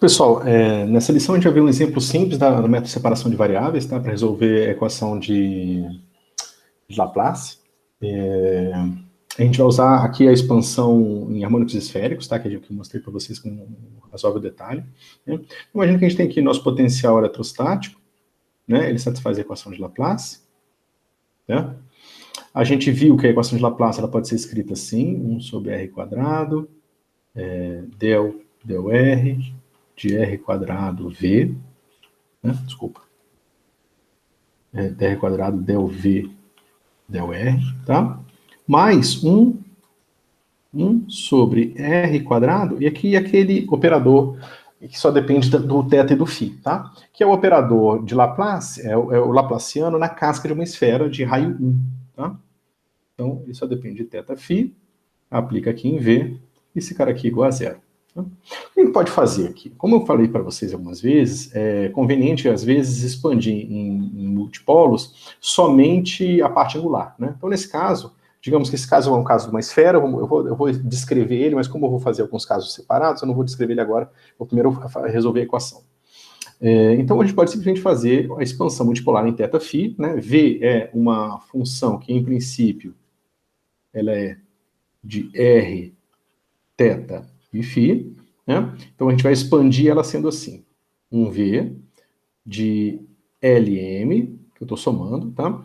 Pessoal, nessa lição a gente vai ver um exemplo simples do método de separação de variáveis, tá? Para resolver a equação de Laplace. A gente vai usar aqui a expansão em harmônicos esféricos, tá? Que eu mostrei para vocês com um razoável detalhe. Né? Imagina que a gente tem aqui nosso potencial eletrostático, né? Ele satisfaz a equação de Laplace. Né? A gente viu que a equação de Laplace ela pode ser escrita assim, 1 sobre r quadrado, del r, de r quadrado v, né? Desculpa, dr quadrado del v del r, tá? Mais 1 sobre r quadrado, e aqui aquele operador que só depende do θ e do φ, tá? Que é o operador de Laplace, é o laplaciano na casca de uma esfera de raio 1, tá? Então, ele só depende de θ, φ, aplica aqui em v, e esse cara aqui é igual a zero. O que a gente pode fazer aqui? Como eu falei para vocês algumas vezes, é conveniente, às vezes, expandir em multipolos somente a parte angular, né? Então, nesse caso, digamos que esse caso é um caso de uma esfera, eu vou descrever ele, mas como eu vou fazer alguns casos separados, eu não vou descrever ele agora, vou primeiro resolver a equação. Então, a gente pode simplesmente fazer a expansão multipolar em θ, φ, né? V é uma função que, em princípio, ela é de r, θ e φ, né? Então a gente vai expandir ela sendo assim, 1v de Lm, que eu estou somando, tá?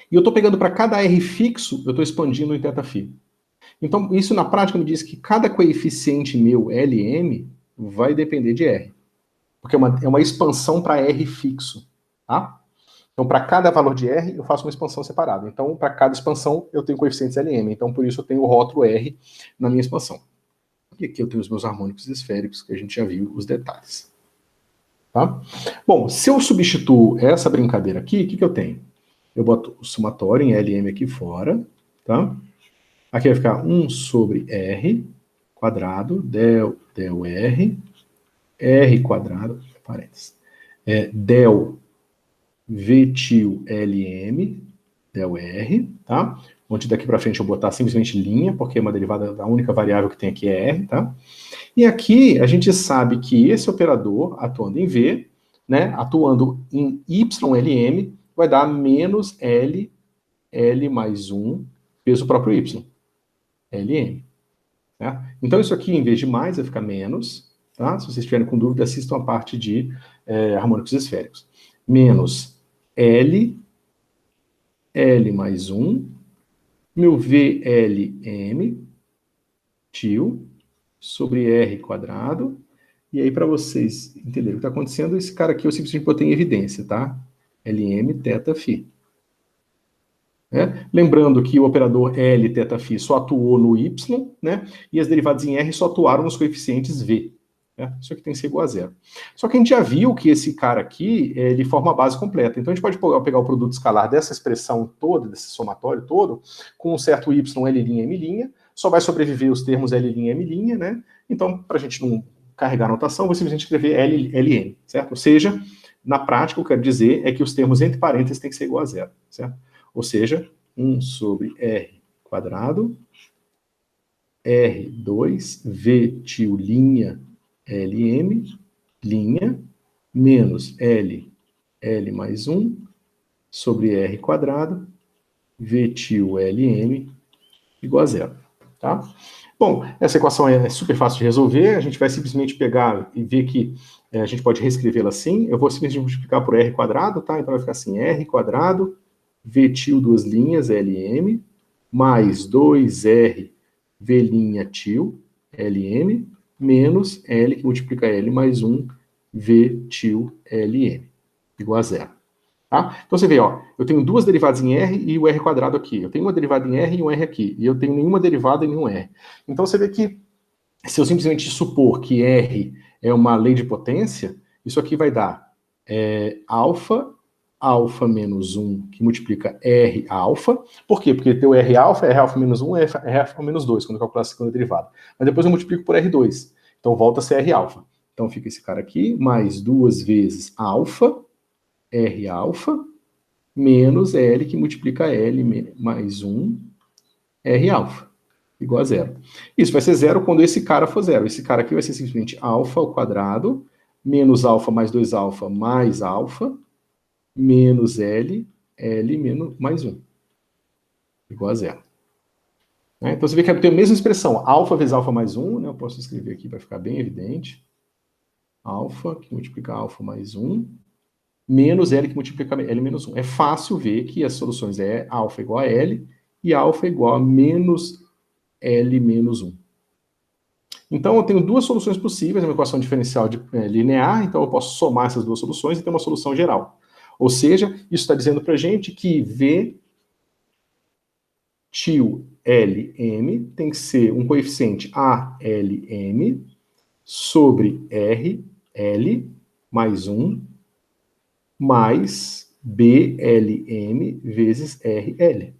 E eu estou pegando para cada r fixo, eu estou expandindo em θ, φ. Então isso na prática me diz que cada coeficiente meu, Lm, vai depender de r. Porque é uma expansão para r fixo, tá? Então para cada valor de r, eu faço uma expansão separada. Então para cada expansão, eu tenho coeficientes Lm. Então por isso eu tenho o rótulo r na minha expansão. E aqui eu tenho os meus harmônicos esféricos, que a gente já viu os detalhes. Tá? Bom, se eu substituo essa brincadeira aqui, o que eu tenho? Eu boto o somatório em Lm aqui fora, tá? Aqui vai ficar 1 sobre r quadrado, del r, r quadrado, parênteses, del v tio Lm, del r, tá? Onde daqui para frente eu vou botar simplesmente linha, porque é uma derivada, a única variável que tem aqui é r, tá? E aqui a gente sabe que esse operador, atuando em v, né, atuando em ylm, vai dar menos l mais 1 vezes o próprio y, lm. Né? Então isso aqui, em vez de mais, vai ficar menos, tá? Se vocês estiverem com dúvida, assistam a parte de harmônicos esféricos. Menos l mais 1, meu VLM, tio, sobre R quadrado. E aí, para vocês entenderem o que está acontecendo, esse cara aqui eu simplesmente botei em evidência, tá? Lm, θ, φ. Lembrando que o operador L, θ, φ só atuou no Y, né? E as derivadas em R só atuaram nos coeficientes V. Né? Isso aqui tem que ser igual a zero. Só que a gente já viu que esse cara aqui, ele forma a base completa. Então a gente pode pegar o produto escalar dessa expressão toda, desse somatório todo, com um certo Y, L', M', só vai sobreviver os termos L', M', né? Então, para a gente não carregar a notação, eu vou simplesmente escrever LN, certo? Ou seja, na prática, o que eu quero dizer é que os termos entre parênteses têm que ser igual a zero, certo? Ou seja, 1 sobre r quadrado, R2, V tio linha, Lm, linha, menos L mais 1, sobre r quadrado, V tio Lm, igual a zero. Tá? Bom, essa equação é super fácil de resolver, a gente vai simplesmente pegar e ver que a gente pode reescrevê-la assim, eu vou simplesmente multiplicar por r quadrado, tá? Então vai ficar assim, r quadrado, V tio duas linhas, Lm, mais 2r V' tio, Lm, menos L, que multiplica L mais 1, V tio Lm, igual a zero. Tá? Então você vê, ó, eu tenho duas derivadas em R e o R quadrado aqui. Eu tenho uma derivada em R e um R aqui. E eu tenho nenhuma derivada em nenhum R. Então você vê que, se eu simplesmente supor que R é uma lei de potência, isso aqui vai dar alfa menos 1, que multiplica R alfa. Por quê? Porque tem o R alfa menos 1, R alfa menos 2, quando eu calcular a segunda derivada. Mas depois eu multiplico por R2. Então volta a ser R alfa. Então fica esse cara aqui, mais 2 vezes alfa, R alfa, menos L, que multiplica L mais 1, R alfa. igual a zero. Isso vai ser zero quando esse cara for zero. Esse cara aqui vai ser simplesmente alfa ao quadrado, menos alfa mais 2 alfa mais alfa, menos L, L menos mais 1, igual a zero. Né? Então você vê que tem a mesma expressão, alfa vezes alfa mais 1, né? Eu posso escrever aqui para ficar bem evidente. Alfa, que multiplica alfa mais 1, menos L, que multiplica L menos 1. É fácil ver que as soluções é alfa igual a L e alfa igual a menos L menos 1. Então eu tenho duas soluções possíveis, uma equação diferencial linear, então eu posso somar essas duas soluções e ter uma solução geral. Ou seja, isso está dizendo para a gente que V tio LM tem que ser um coeficiente ALM sobre RL mais 1 mais BLM vezes RL.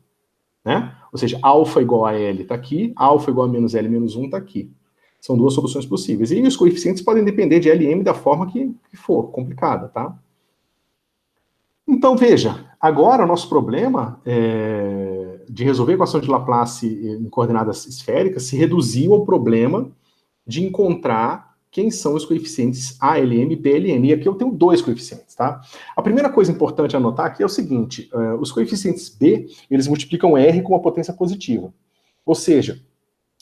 Né? Ou seja, alfa igual a L está aqui, alfa igual a menos L menos 1 está aqui. São duas soluções possíveis. E os coeficientes podem depender de LM da forma que for, complicada, tá? Então, veja, agora o nosso problema de resolver a equação de Laplace em coordenadas esféricas se reduziu ao problema de encontrar quem são os coeficientes ALM e BLM. E aqui eu tenho dois coeficientes, tá? A primeira coisa importante a anotar aqui é o seguinte, os coeficientes B, eles multiplicam R com uma potência positiva. Ou seja,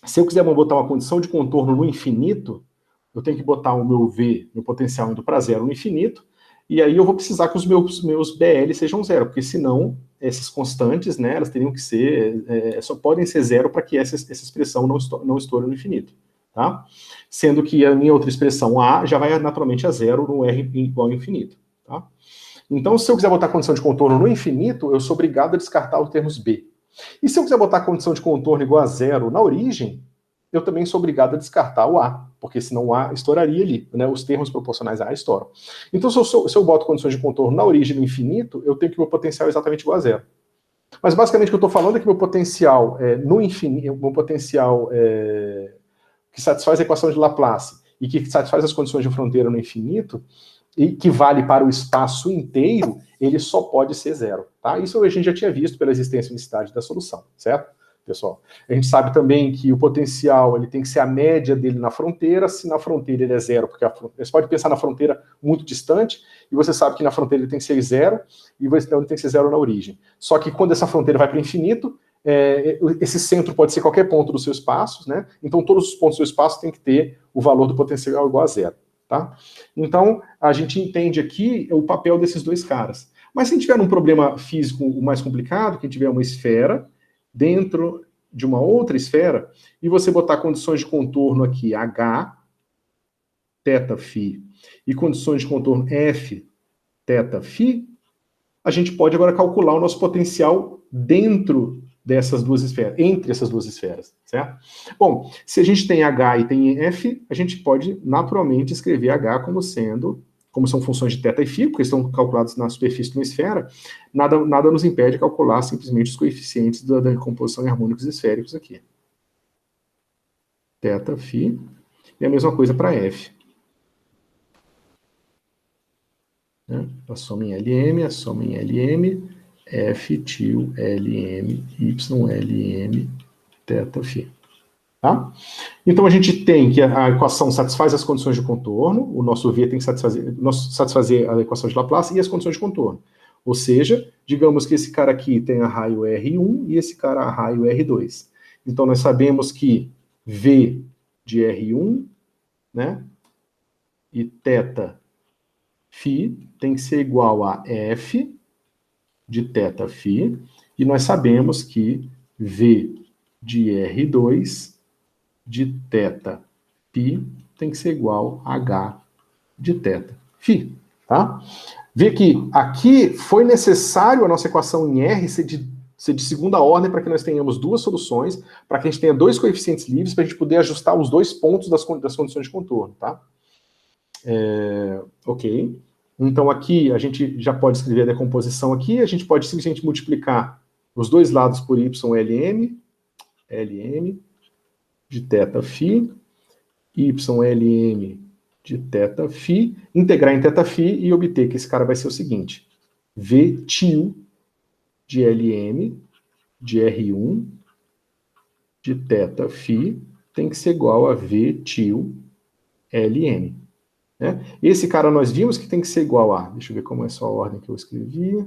se eu quiser botar uma condição de contorno no infinito, eu tenho que botar o meu V, meu potencial indo para zero no infinito, e aí eu vou precisar que os meus BL sejam zero, porque senão essas constantes, né, elas teriam que ser, só podem ser zero para que essa expressão não estoure no infinito. Tá? Sendo que a minha outra expressão A já vai naturalmente a zero no R igual ao infinito. Tá? Então, se eu quiser botar a condição de contorno no infinito, eu sou obrigado a descartar os termos B. E se eu quiser botar a condição de contorno igual a zero na origem, eu também sou obrigado a descartar o A, porque senão o A estouraria ali, né? Os termos proporcionais a A estouram. Então, se eu boto condições de contorno na origem no infinito, eu tenho que meu potencial é exatamente igual a zero. Mas basicamente o que eu estou falando é que meu potencial no infinito, meu potencial que satisfaz a equação de Laplace e que satisfaz as condições de fronteira no infinito, e que vale para o espaço inteiro, ele só pode ser zero. Tá? Isso a gente já tinha visto pela existência e unicidade da solução, certo? Pessoal, a gente sabe também que o potencial ele tem que ser a média dele na fronteira, se na fronteira ele é zero, porque você pode pensar na fronteira muito distante, e você sabe que na fronteira ele tem que ser zero, e então ele tem que ser zero na origem. Só que quando essa fronteira vai para o infinito, esse centro pode ser qualquer ponto do seu espaço, né? Então todos os pontos do seu espaço tem que ter o valor do potencial igual a zero. Tá? Então, a gente entende aqui o papel desses dois caras. Mas se a gente tiver um problema físico mais complicado, que tiver uma esfera dentro de uma outra esfera, e você botar condições de contorno aqui, H, θφ, e condições de contorno F, θφ, a gente pode agora calcular o nosso potencial dentro dessas duas esferas, entre essas duas esferas, certo? Bom, se a gente tem H e tem F, a gente pode naturalmente escrever H como são funções de θ e φ, porque estão calculadas na superfície de uma esfera, nada nos impede de calcular simplesmente os coeficientes da recomposição em harmônicos esféricos aqui. θ, φ, e a mesma coisa para F. Né? A soma em LM, a soma em LM, F tio LM, Y LM, θ, φ. Tá? Então a gente tem que a equação satisfaz as condições de contorno, o nosso V tem que satisfazer a equação de Laplace e as condições de contorno. Ou seja, digamos que esse cara aqui tem a raio R1 e esse cara a raio R2. Então nós sabemos que V de R1, né, e θ φ tem que ser igual a F de θ φ, e nós sabemos que V de R2 de θ φ tem que ser igual a H de θ φ, tá? Vê que aqui foi necessário a nossa equação em R ser de segunda ordem para que nós tenhamos duas soluções, para que a gente tenha dois coeficientes livres, para a gente poder ajustar os dois pontos das condições de contorno, tá? Ok. Então aqui a gente já pode escrever a decomposição aqui, a gente pode simplesmente multiplicar os dois lados por YLM, LM de θ φ, YLM de θ φ, integrar em θ φ e obter que esse cara vai ser o seguinte, V tio de LM de R1 de de θφ tem que ser igual a V tio Ln. Né? Esse cara nós vimos que tem que ser igual a... Deixa eu ver como é só a ordem que eu escrevi.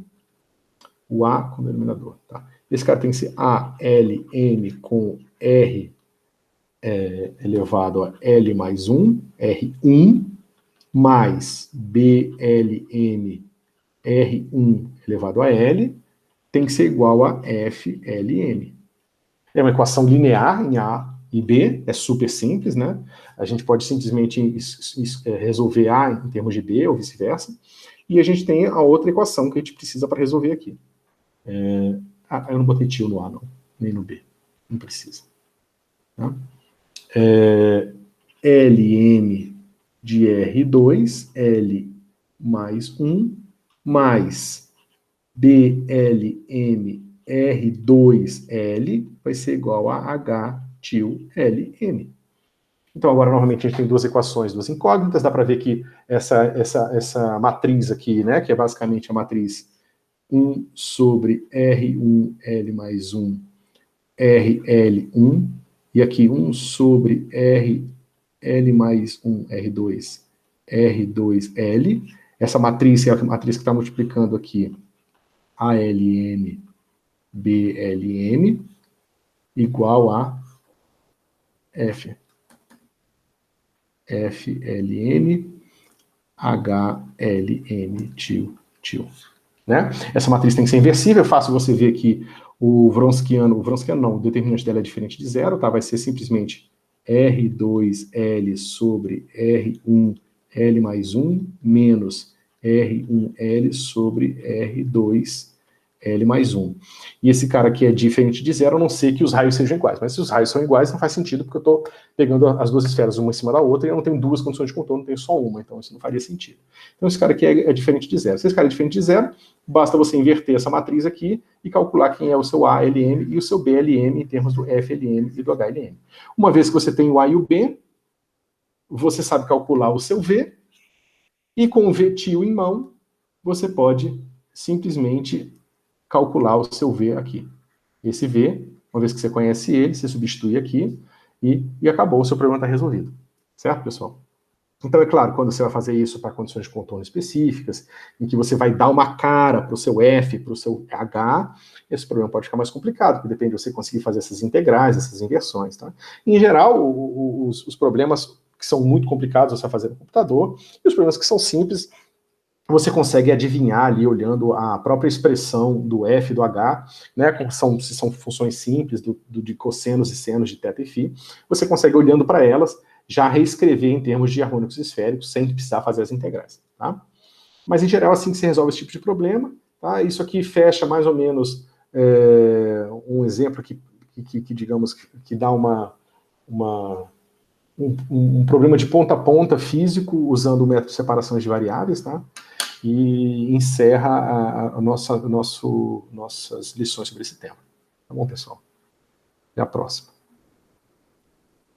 O A com o denominador. Tá? Esse cara tem que ser ALn com R elevado a L mais 1, R1, mais BLN R1 elevado a L, tem que ser igual a FLN. É uma equação linear em A e B, é super simples, né? A gente pode simplesmente resolver A em termos de B, ou vice-versa, e a gente tem a outra equação que a gente precisa para resolver aqui. Eu não botei tio no A, não, nem no B, não precisa. Tá? Ln de R2, L mais 1, mais BLN R2L vai ser igual a H tio LN. Então, agora, novamente, a gente tem duas equações, duas incógnitas. Dá para ver que essa matriz aqui, né, que é basicamente a matriz 1 sobre R1L mais 1, RL1, e aqui 1 sobre RL mais 1, R2, R2L. Essa matriz é a matriz que está multiplicando aqui ALN, BLN, igual a FLN, HLN, tio. Né? Essa matriz tem que ser inversível, é fácil você ver que o Wronskiano não, o determinante dela é diferente de zero, tá? Vai ser simplesmente R2L sobre R1L mais 1 menos R1L sobre R2L mais 1. E esse cara aqui é diferente de zero, a não ser que os raios sejam iguais. Mas se os raios são iguais, não faz sentido, porque eu estou pegando as duas esferas uma em cima da outra e eu não tenho duas condições de contorno, eu tenho só uma, então isso não faria sentido. Então esse cara aqui é diferente de zero. Se esse cara é diferente de zero, basta você inverter essa matriz aqui e calcular quem é o seu ALN e o seu BLN em termos do FLN e do HLN. Uma vez que você tem o A e o B, você sabe calcular o seu V, e com o V tio em mão, você pode simplesmente calcular o seu V aqui. Esse V, uma vez que você conhece ele, você substitui aqui e acabou, o seu problema está resolvido. Certo, pessoal? Então, é claro, quando você vai fazer isso para condições de contorno específicas, em que você vai dar uma cara para o seu F, para o seu H, esse problema pode ficar mais complicado, porque depende de você conseguir fazer essas integrais, essas inversões. Tá? Em geral, os problemas que são muito complicados você vai fazer no computador, e os problemas que são simples, você consegue adivinhar ali, olhando a própria expressão do F e do H, né, se são funções simples, de cossenos e senos de θ e φ, você consegue, olhando para elas, já reescrever em termos de harmônicos esféricos, sem precisar fazer as integrais. Tá? Mas, em geral, assim que se resolve esse tipo de problema. Tá? Isso aqui fecha mais ou menos um exemplo que digamos, que dá um problema de ponta a ponta físico, usando o método de separações de variáveis, tá? E encerra nossas lições sobre esse tema. Tá bom, pessoal? Até a próxima.